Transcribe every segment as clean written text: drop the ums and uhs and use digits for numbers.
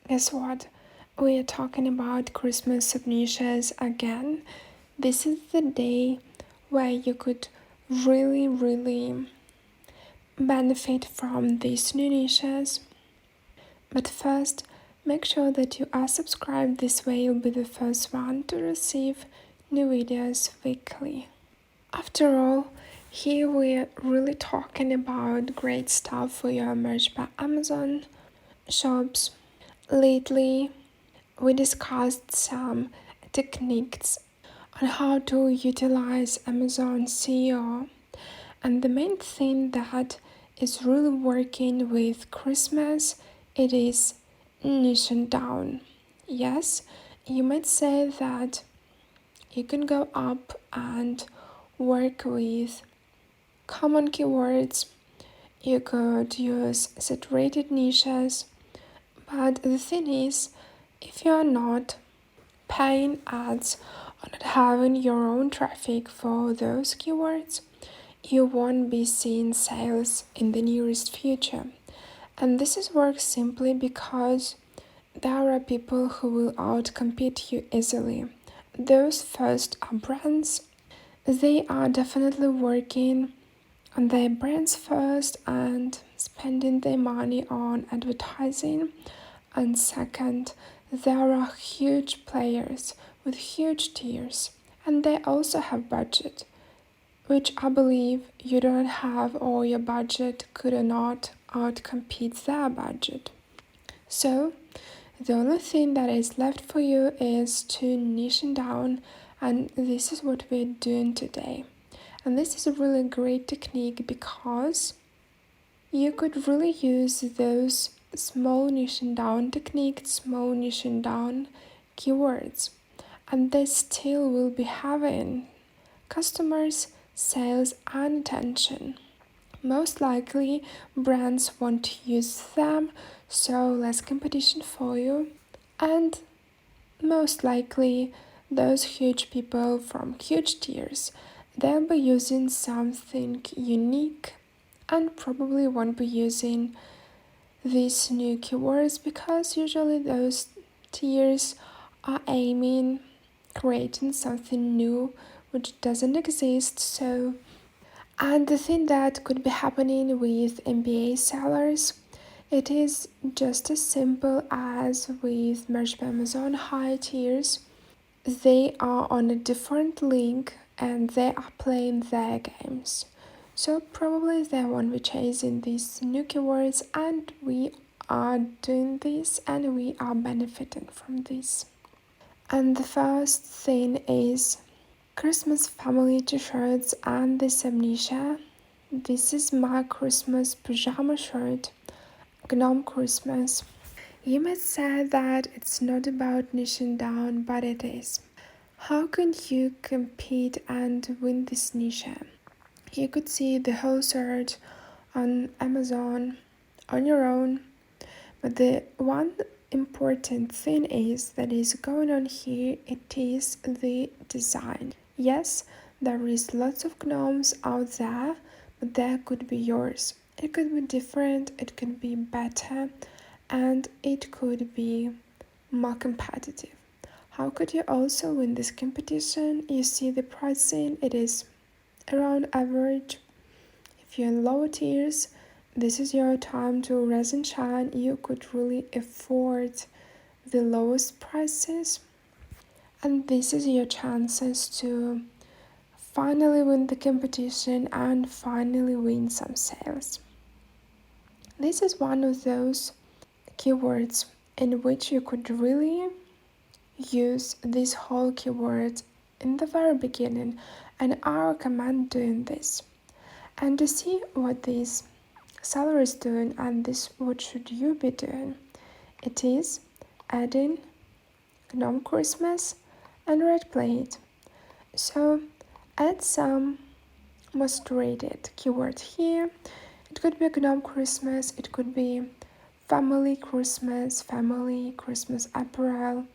Guess what? We are talking about Christmas sub-niches again. This is the day where you could really benefit from these new niches. But first, make sure that you are subscribed. This way you'll be the first one to receive new videos weekly. After all, here we're really talking about great stuff for your merch by Amazon shops. Lately, we discussed some techniques on how to utilize Amazon SEO, and the main thing that is really working with Christmas, it is niching down. Yes, you might say that you can go up and work with common keywords. You could use saturated niches, but the thing is, if you are not paying ads or not having your own traffic for those keywords, you won't be seeing sales in the nearest future. And this is works simply because there are people who will outcompete you easily. Those first are brands. They are definitely working on their brands first and spending their money on advertising. And second, there are huge players with huge tiers, and they also have budget, which I believe you don't have, or your budget could not outcompete their budget. So the only thing that is left for you is to niche down, and this is what we're doing today. And this is a really great technique because you could really use those small niching down techniques, small niching down keywords, and they still will be having customers, sales, and attention. Most likely, brands want to use them, so less competition for you, and most likely, those huge people from huge tiers, they'll be using something unique and probably won't be using these new keywords because usually those tiers are aiming creating something new which doesn't exist. So, and the thing that could be happening with MBA sellers, it is just as simple as with Merch by Amazon high tiers. They are on a different link and they are playing their games. So probably they won't be chasing these new keywords, and we are doing this and we are benefiting from this. And the first thing is Christmas family t-shirts and this amnesia. This is my Christmas pajama shirt, Gnome Christmas. You might say that it's not about niching down, but it is. How can you compete and win this niche? You could see the whole search on Amazon on your own, but the one important thing is that is going on here, it is the design. Yes, there is lots of gnomes out there, but there could be yours. It could be different, it could be better, and it could be more competitive. How could you also win this competition? You see the pricing, it is around average. If you're in lower tiers, this is your time to rise and shine. You could really afford the lowest prices, and this is your chances to finally win the competition and finally win some sales. This is one of those keywords in which you could really use this whole keyword in the very beginning, and I recommend doing this. And to see what this seller is doing and this what should you be doing, it is adding Gnome Christmas and Red Plate. So add some most rated keyword here. It could be Gnome Christmas, it could be family Christmas apparel.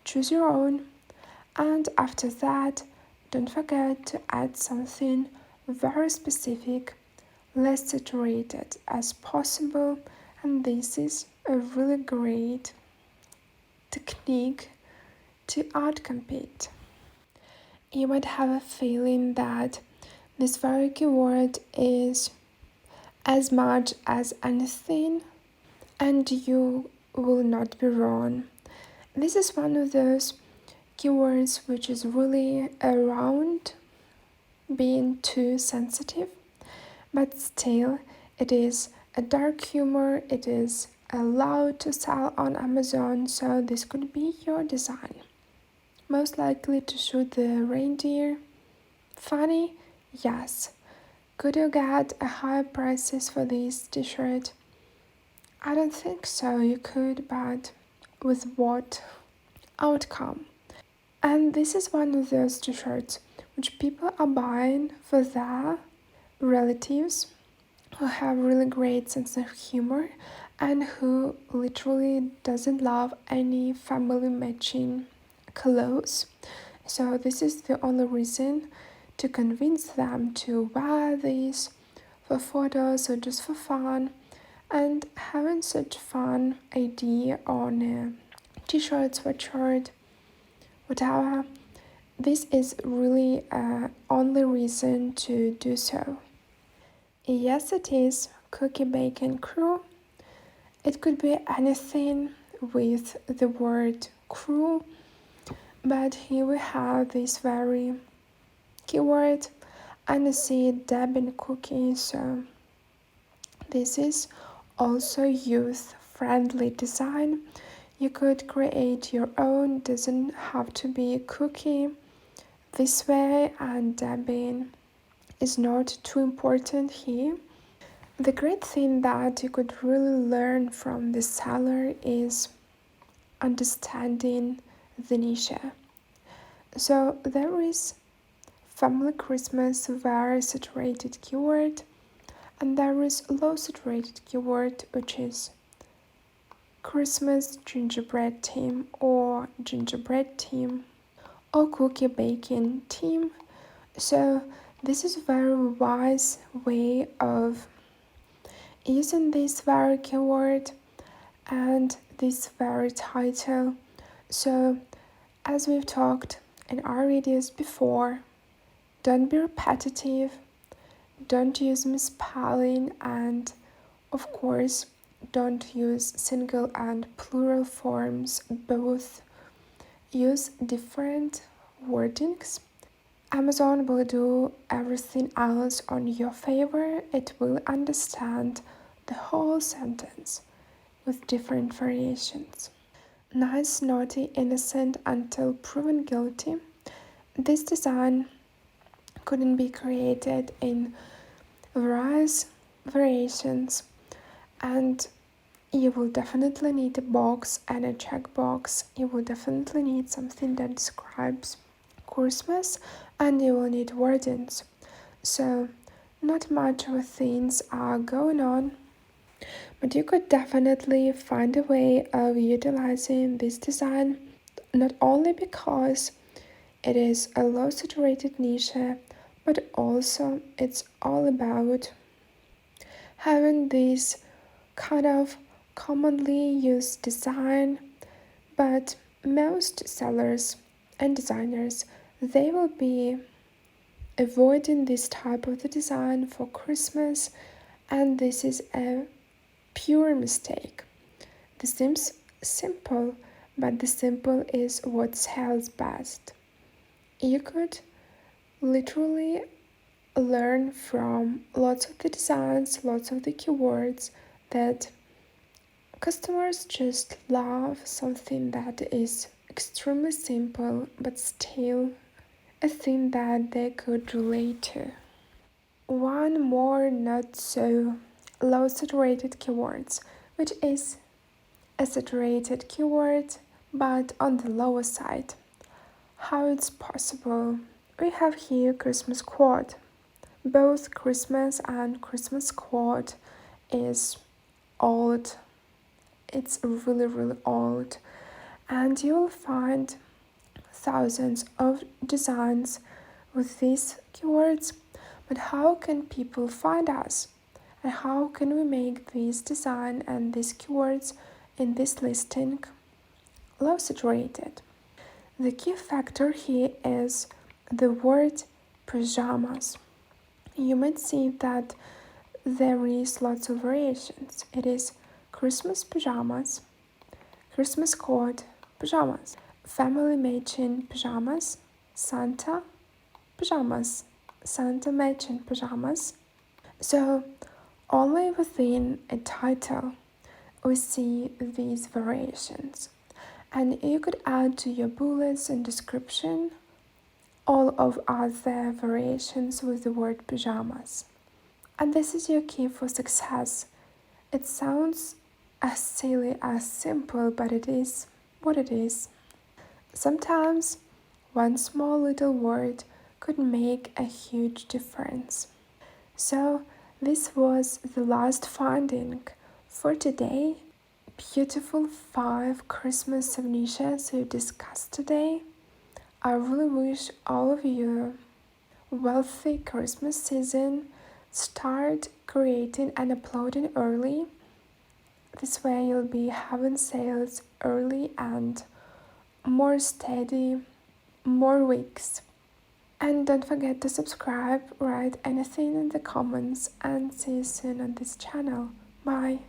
Choose your own. And after that, don't forget to add something very specific, less saturated as possible, and this is a really great technique to outcompete. You might have a feeling that this very keyword is as much as anything, and you will not be wrong. This is one of those keywords which is really around being too sensitive, but still it is a dark humor, it is allowed to sell on Amazon, so this could be your design. Most likely to shoot the reindeer. Funny? Yes. Could you get a higher prices for this t-shirt? I don't think so, you could, but with what outcome? And this is one of those t-shirts which people are buying for their relatives who have really great sense of humor and who literally doesn't love any family matching clothes. So this is the only reason to convince them to wear these for photos or just for fun, and having such fun idea on a t-shirt, sweatshirt, whatever. This is really only reason to do so. Yes, it is cookie bacon crew. It could be anything with the word crew, but here we have this very keyword, and I see Debbie cookie, so this is also youth friendly design. You could create your own, doesn't have to be a cookie this way, and Debbie is not too important here. The great thing that you could really learn from the seller is understanding the niche. So there is family Christmas very saturated keyword, and there is low saturated keyword which is Christmas gingerbread theme or gingerbread theme or cookie baking theme. So this is a very wise way of using this very keyword and this very title. So as we've talked in our videos before, don't be repetitive, don't use misspelling, and of course don't use single and plural forms, both use different wordings. Amazon will do everything else on your favor. It will understand the whole sentence with different variations. Nice, naughty, innocent until proven guilty. This design couldn't be created in various variations, and you will definitely need a box and a checkbox. You will definitely need something that describes Christmas, and you will need wordings. So not much of things are going on, but you could definitely find a way of utilizing this design, not only because it is a low saturated niche, but also it's all about having this kind of commonly used design, but most sellers and designers, they will be avoiding this type of the design for Christmas, and this is a pure mistake. This seems simple, but the simple is what sells best. You could literally learn from lots of the designs, lots of the keywords that customers just love something that is extremely simple but still a thing that they could relate to. One more not so low saturated keywords, which is a saturated keyword but on the lower side. How it's possible? We have here Christmas quote. Both Christmas and Christmas quote is old. It's really, really old. And you'll find thousands of designs with these keywords. But how can people find us? And how can we make this design and these keywords in this listing low saturated. The key factor here is the word pajamas. You might see that there is lots of variations. It is Christmas pajamas, Christmas coat pajamas, family matching pajamas, Santa pajamas, Santa matching pajamas. So only within a title we see these variations. And you could add to your bullets and description all of other variations with the word pajamas. And this is your key for success. It sounds as silly as simple, but it is what it is. Sometimes one small little word could make a huge difference. So this was the last finding for today. Beautiful 5 Christmas niches we discussed today. I really wish all of you a wealthy Christmas season. Start creating and uploading early. This way you'll be having sales early and more steady, more weeks. And don't forget to subscribe, write anything in the comments, and see you soon on this channel. Bye!